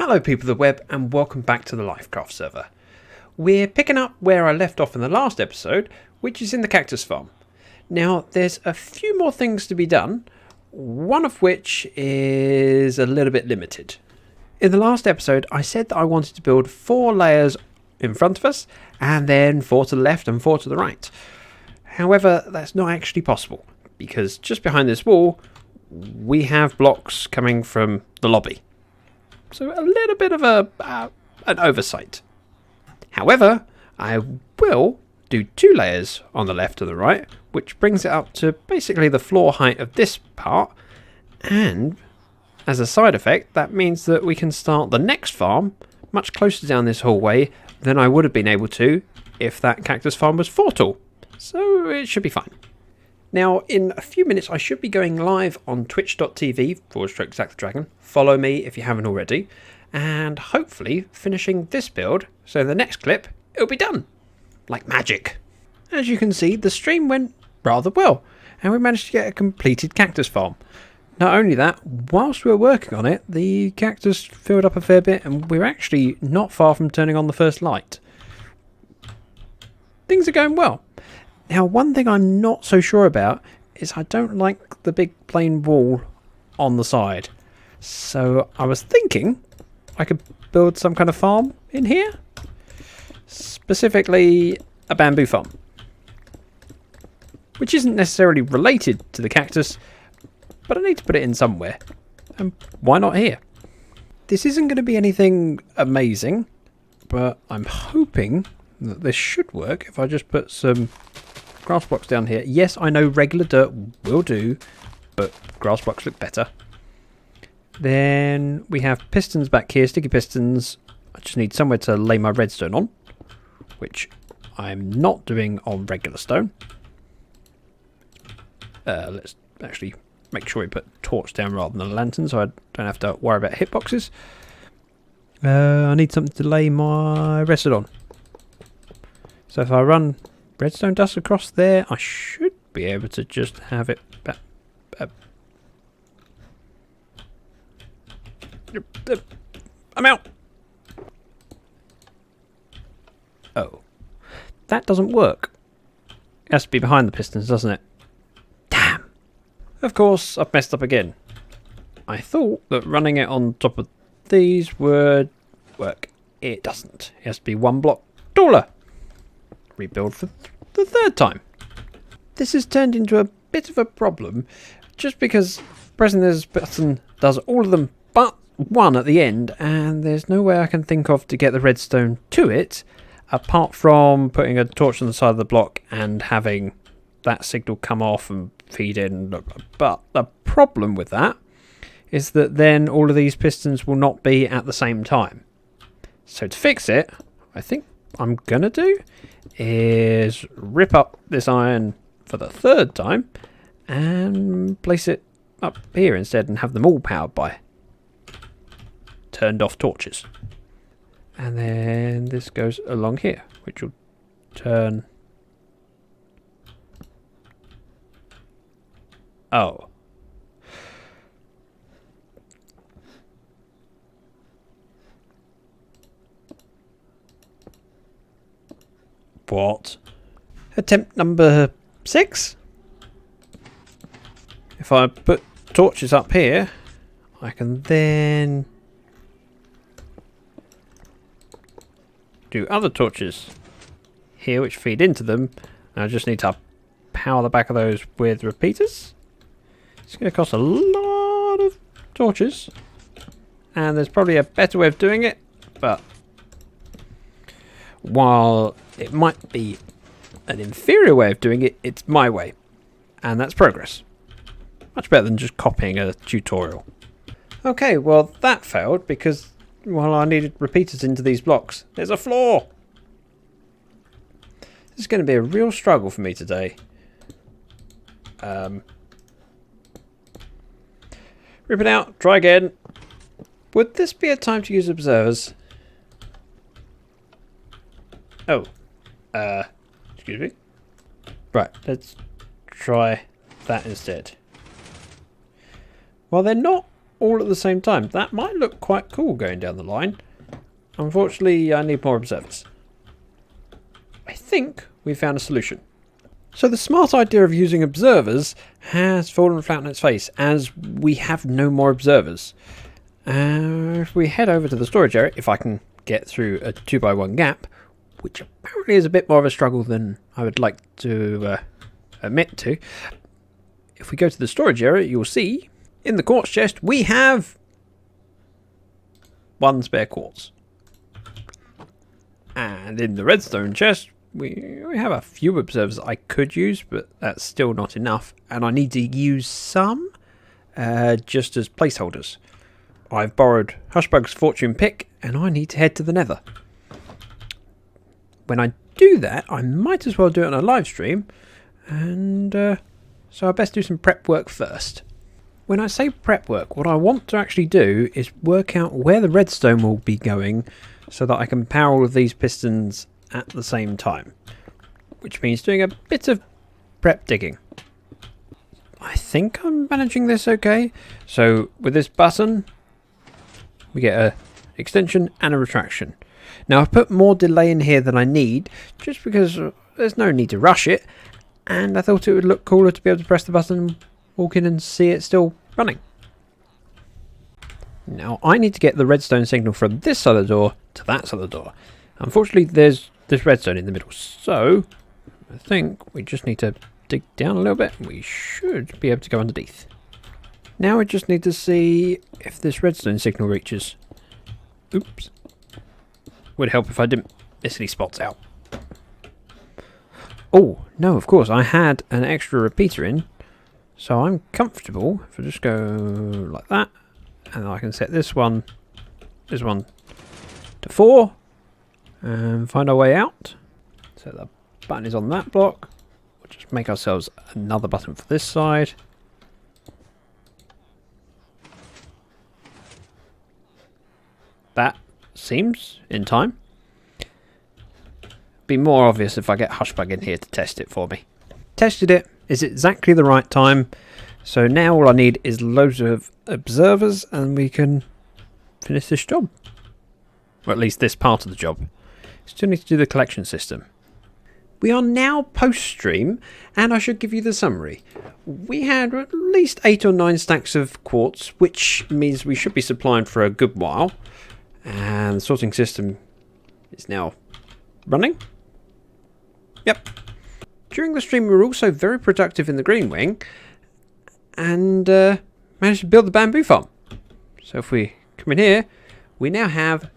Hello people of the web and welcome back to the Lyfcraft server. We're picking up where I left off in the last episode, which is in the Cactus farm. Now there's a few more things to be done, one of which is a little bit limited. In the last episode I said that I wanted to build 4 layers in front of us and then 4 to the left and 4 to the right. However, that's not actually possible because just behind this wall we have blocks coming from the lobby. So a little bit of an oversight. However, I will do 2 layers on the left and the right, which brings it up to basically the floor height of this part. And as a side effect, that means that we can start the next farm much closer down this hallway than I would have been able to if that cactus farm was 4 tall. So it should be fine. Now, in a few minutes, I should be going live on twitch.tv/ZactheDragon. Follow me if you haven't already. And hopefully finishing this build, so in the next clip, it'll be done. Like magic. As you can see, the stream went rather well. And we managed to get a completed cactus farm. Not only that, whilst we were working on it, the cactus filled up a fair bit. And we're actually not far from turning on the first light. Things are going well. Now, one thing I'm not so sure about is I don't like the big plain wall on the side. So I was thinking I could build some kind of farm in here. Specifically, a bamboo farm. Which isn't necessarily related to the cactus, but I need to put it in somewhere. And why not here? This isn't going to be anything amazing, but I'm hoping that this should work if I just put some grass blocks down here. Yes, I know regular dirt will do, but grass blocks look better. Then we have pistons back here, sticky pistons. I just need somewhere to lay my redstone on, which I'm not doing on regular stone. Let's actually make sure we put a torch down rather than a lantern so I don't have to worry about hitboxes. I need something to lay my redstone on. So if I run redstone dust across there, I should be able to just have it back. I'm out. Oh, that doesn't work. It has to be behind the pistons, doesn't it? Damn. Of course, I've messed up again. I thought that running it on top of these would work. It doesn't. It has to be 1 block taller. Rebuild for the 3rd time. This has turned into a bit of a problem just because pressing this button does all of them but 1 at the end, and there's no way I can think of to get the redstone to it apart from putting a torch on the side of the block and having that signal come off and feed in. But the problem with that is that then all of these pistons will not be at the same time. So to fix it, I think I'm gonna do is rip up this iron for the 3rd time and place it up here instead and have them all powered by turned off torches. And then this goes along here, which will turn. Oh. What? Attempt number 6? If I put torches up here, I can then do other torches here which feed into them. And I just need to power the back of those with repeaters. It's going to cost a lot of torches. And there's probably a better way of doing it, but while it might be an inferior way of doing it, it's my way. And that's progress. Much better than just copying a tutorial. Okay, well that failed because while I needed repeaters into these blocks, there's a flaw. This is going to be a real struggle for me today. Rip it out, try again. Would this be a time to use observers? Oh. Excuse me. Right, let's try that instead. Well, they're not all at the same time. That might look quite cool going down the line. Unfortunately, I need more observers. I think we found a solution. So the smart idea of using observers has fallen flat on its face, as we have no more observers. If we head over to the storage area, if I can get through a 2x1 gap, which apparently is a bit more of a struggle than I would like to admit to. If we go to the storage area, you'll see in the quartz chest we have 1 spare quartz. And in the redstone chest, we have a few observers I could use, but that's still not enough. And I need to use some just as placeholders. I've borrowed Hushbug's fortune pick, and I need to head to the nether. When I do that, I might as well do it on a live stream, and so I best do some prep work first. When I say prep work, what I want to actually do is work out where the redstone will be going so that I can power all of these pistons at the same time, which means doing a bit of prep digging. I think I'm managing this okay. So with this button, we get a extension and a retraction. Now I've put more delay in here than I need, just because there's no need to rush it, and I thought it would look cooler to be able to press the button, walk in and see it still running. Now I need to get the redstone signal from this side of the door to that side of the door. Unfortunately there's this redstone in the middle, so I think we just need to dig down a little bit and we should be able to go underneath. Now we just need to see if this redstone signal reaches. Oops. Would help if I didn't miss any spots out. Oh, no, of course, I had an extra repeater in, so I'm comfortable if I just go like that, and I can set this one to 4, and find our way out. So the button is on that block. We'll just make ourselves another button for this side. That seems in time. Be more obvious if I get Hushbug in here to test it for me. Tested it, is exactly the right time. So now all I need is loads of observers and we can finish this job. Or at least this part of the job. Still need to do the collection system. We are now post-stream, and I should give you the summary. We had at least 8 or 9 stacks of quartz, which means we should be supplying for a good while. And the sorting system is now running. Yep. During the stream we were also very productive in the green wing, and managed to build the bamboo farm. So if we come in here, we now have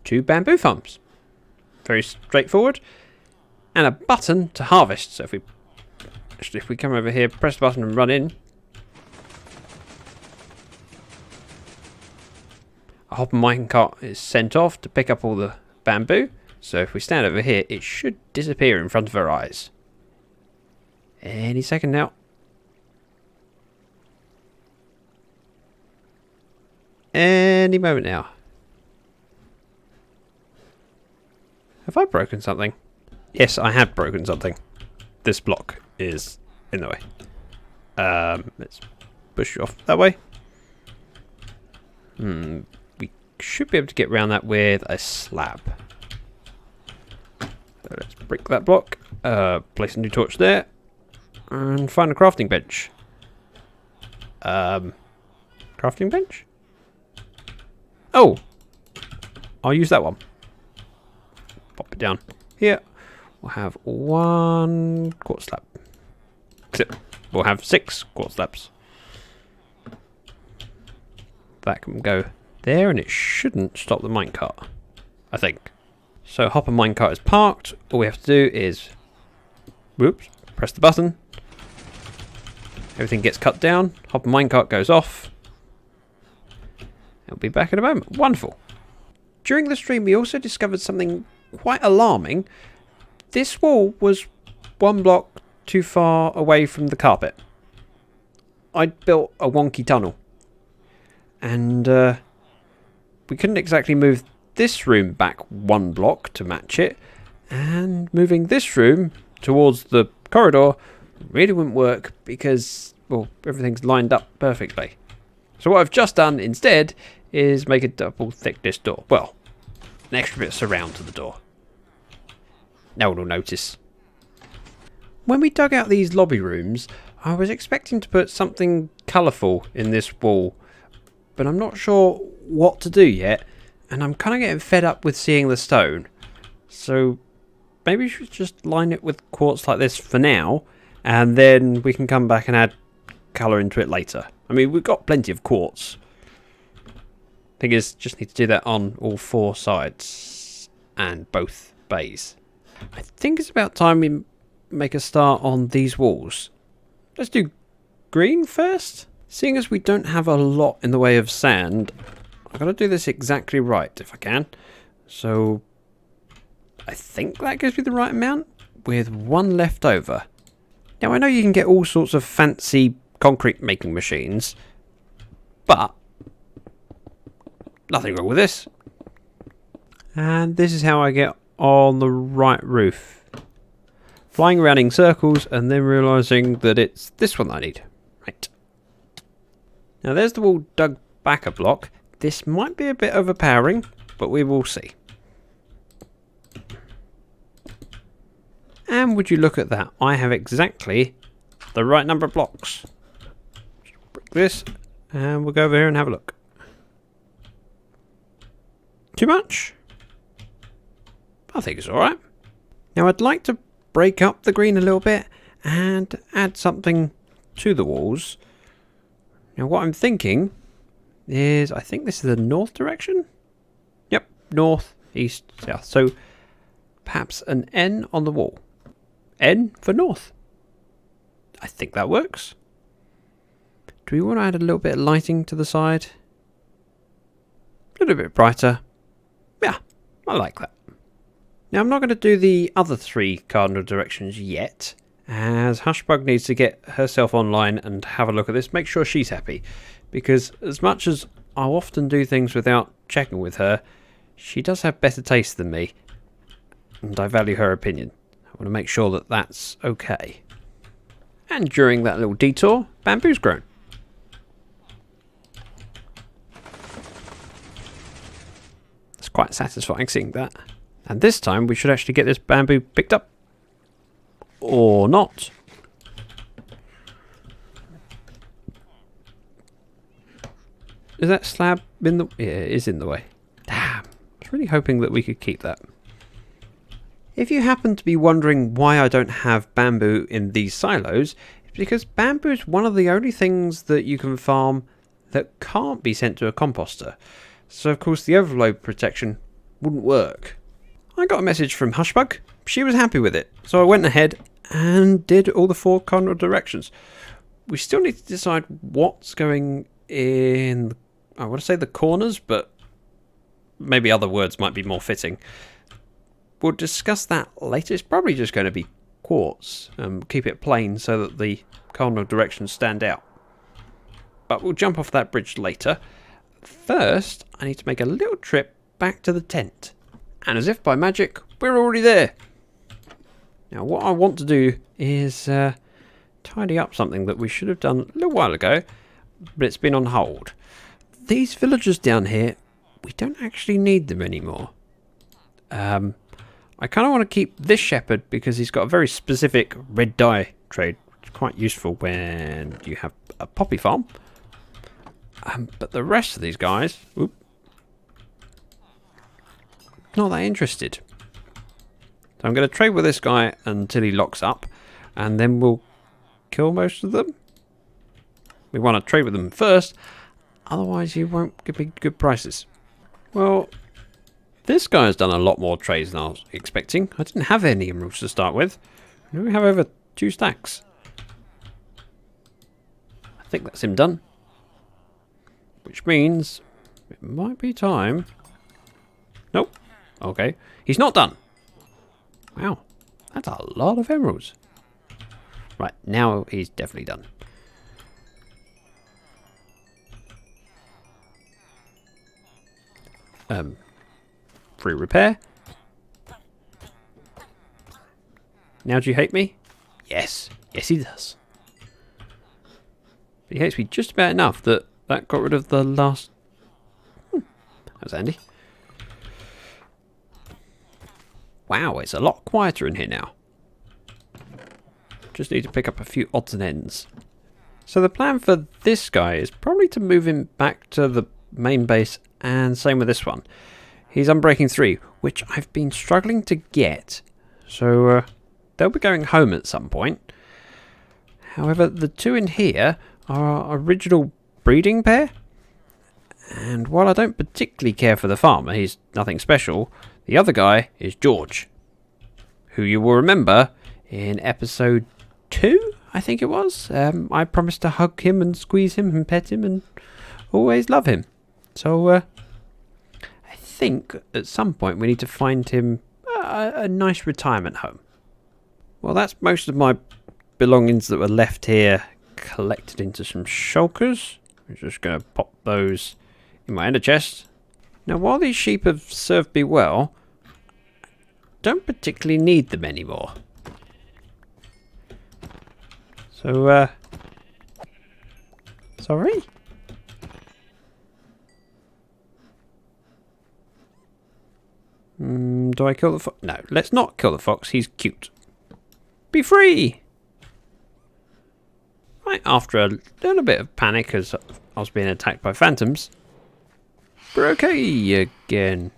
2 bamboo farms. Very straightforward. And a button to harvest. So if we come over here, press the button and run in, a hopper minecart is sent off to pick up all the bamboo. So if we stand over here, it should disappear in front of our eyes. Any second now. Any moment now. Have I broken something? Yes, I have broken something. This block is in the way. Let's push you off that way. We should be able to get around that with a slab. So let's break that block. Place a new torch there. And find a crafting bench. Crafting bench? Oh! I'll use that one. Pop it down here. We'll have 1 quartz slab. We'll have 6 quartz slabs. That can go there, and it shouldn't stop the minecart, I think. So hopper minecart is parked. All we have to do is, whoops, press the button. Everything gets cut down. Hopper minecart goes off. It'll be back in a moment. Wonderful. During the stream, we also discovered something quite alarming. This wall was 1 block too far away from the carpet. I'd built a wonky tunnel. And we couldn't exactly move this room back 1 block to match it. And moving this room towards the corridor really wouldn't work because, well, everything's lined up perfectly. So what I've just done instead is make a double thickness door. Well, an extra bit of surround to the door. No one will notice. When we dug out these lobby rooms, I was expecting to put something colourful in this wall, but I'm not sure what to do yet, and I'm kind of getting fed up with seeing the stone. So maybe we should just line it with quartz like this for now, and then we can come back and add colour into it later. I mean, we've got plenty of quartz. Thing is, just need to do that on all 4 sides and both bays. I think it's about time we make a start on these walls. Let's do green first. Seeing as we don't have a lot in the way of sand, I've got to do this exactly right if I can. So I think that gives me the right amount with 1 left over. Now I know you can get all sorts of fancy concrete making machines, but nothing wrong with this. And this is how I get on the right roof. Flying around in circles and then realising that it's this one that I need. Right. Now there's the wall dug back a block. This might be a bit overpowering, but we will see. And would you look at that? I have exactly the right number of blocks. Just break this and we'll go over here and have a look. Too much? I think it's alright. Now I'd like to break up the green a little bit and add something to the walls. Now what I'm thinking is, I think this is the north direction? Yep, north, east, south. So perhaps an N on the wall. N for north. I think that works. Do we want to add a little bit of lighting to the side? A little bit brighter. Yeah, I like that. Now I'm not going to do the other 3 cardinal directions yet, as Hushbug needs to get herself online and have a look at this, make sure she's happy, because as much as I'll often do things without checking with her, she does have better taste than me, and I value her opinion. I want to make sure that that's okay. And during that little detour, bamboo's grown. It's quite satisfying seeing that. And this time we should actually get this bamboo picked up. Or not. Is that slab in the... Yeah, it is in the way. Damn. I was really hoping that we could keep that. If you happen to be wondering why I don't have bamboo in these silos, it's because bamboo is one of the only things that you can farm that can't be sent to a composter. So of course the overload protection wouldn't work. I got a message from Hushbug. She was happy with it. So I went ahead and did all the 4 cardinal directions. We still need to decide what's going in, I want to say the corners, but maybe other words might be more fitting. We'll discuss that later. It's probably just going to be quartz. Keep it plain so that the cardinal directions stand out. But we'll jump off that bridge later. First, I need to make a little trip back to the tent. And as if by magic, we're already there. Now what I want to do is tidy up something that we should have done a little while ago, but it's been on hold. These villagers down here, we don't actually need them anymore. I kind of want to keep this shepherd because he's got a very specific red dye trade. It's quite useful when you have a poppy farm. But the rest of these guys, not that interested. So I'm going to trade with this guy until he locks up, and then we'll kill most of them. We want to trade with them first, otherwise you won't give me good prices. Well, this guy's done a lot more trades than I was expecting. I didn't have any emeralds to start with. Now we have over 2 stacks. I think that's him done. Which means it might be time. Nope. Okay. He's not done. Wow. That's a lot of emeralds. Right. Now he's definitely done. Free repair. Now do you hate me? Yes. Yes he does. But he hates me just about enough that that got rid of the last... That was handy. Wow, it's a lot quieter in here now. Just need to pick up a few odds and ends. So the plan for this guy is probably to move him back to the main base, and same with this one. He's Unbreaking 3, which I've been struggling to get. So they'll be going home at some point. However, the two in here are our original breeding pair. And while I don't particularly care for the farmer, he's nothing special, the other guy is George, who you will remember in episode 2, I think it was. I promised to hug him and squeeze him and pet him and always love him. So I think at some point we need to find him a nice retirement home. Well, that's most of my belongings that were left here collected into some shulkers. I'm just going to pop those in my ender chest. Now, while these sheep have served me well, I don't particularly need them anymore. So, sorry? Do I kill the fox? No, let's not kill the fox. He's cute. Be free! Right, after a little bit of panic as I was being attacked by phantoms, we're okay again.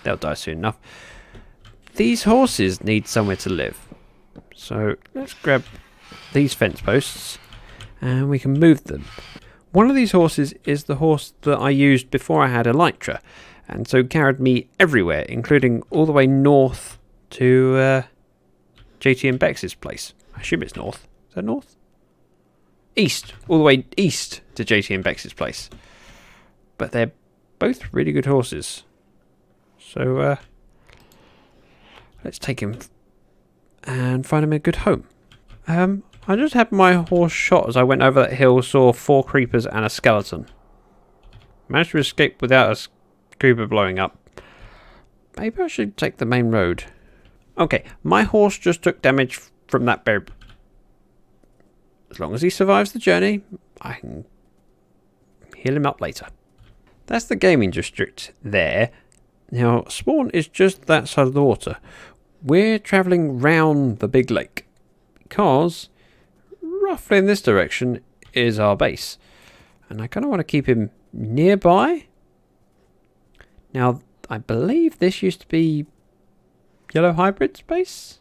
They'll die soon enough. These horses need somewhere to live. So let's grab these fence posts and we can move them. One of these horses is the horse that I used before I had Elytra, and so carried me everywhere, including all the way north to JT and Bex's place. I assume it's north. Is that north? East. All the way east to JT and Bex's place. But they're both really good horses. So let's take him and find him a good home. I just had my horse shot as I went over that hill, saw 4 creepers and a skeleton. Managed to escape without a creeper blowing up. Maybe I should take the main road. Okay, my horse just took damage from that bear. As long as he survives the journey, I can heal him up later. That's the gaming district there. Now, spawn is just that side of the water. We're travelling round the big lake because roughly in this direction is our base. And I kind of want to keep him nearby. Now, I believe this used to be Yellow Hybrid's base.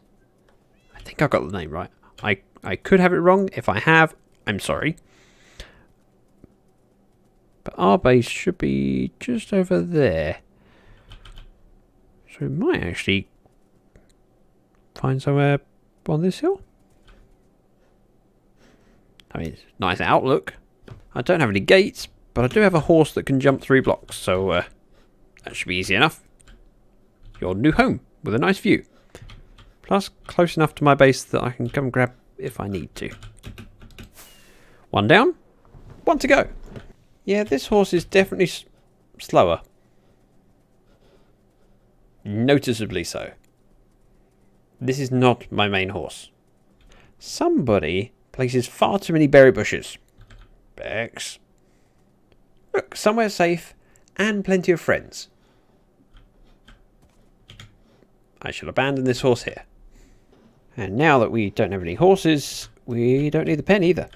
I think I got the name right. I could have it wrong. If I have, I'm sorry. But our base should be just over there. So we might actually find somewhere on this hill. I mean, it's a nice outlook. I don't have any gates, but I do have a horse that can jump 3 blocks, so that should be easy enough. Your new home with a nice view. Plus, close enough to my base that I can come grab if I need to. 1 down, 1 to go. Yeah, this horse is definitely slower. Noticeably so. This is not my main horse. Somebody places far too many berry bushes. Bex. Look, somewhere safe and plenty of friends. I shall abandon this horse here. And now that we don't have any horses, we don't need the pen either.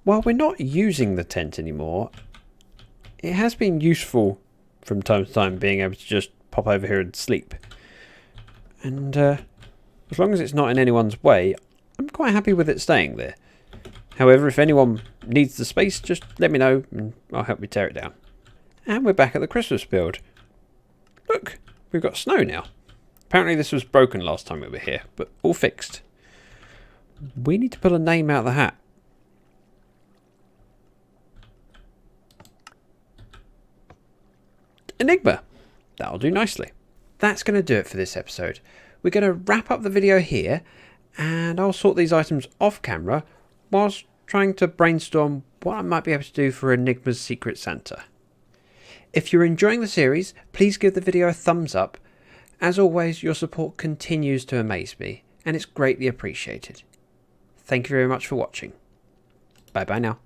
While we're not using the tent anymore, it has been useful from time to time being able to just pop over here and sleep. And as long as it's not in anyone's way, I'm quite happy with it staying there. However, if anyone needs the space, just let me know and I'll help you tear it down. And we're back at the Christmas build. Look, we've got snow now. Apparently this was broken last time we were here, but all fixed. We need to pull a name out of the hat. Enigma. That'll do nicely. That's going to do it for this episode. We're going to wrap up the video here, and I'll sort these items off camera whilst trying to brainstorm what I might be able to do for Enigma's Secret Santa. If you're enjoying the series, please give the video a thumbs up. As always, your support continues to amaze me, and it's greatly appreciated. thank you very much for watching. Bye bye now.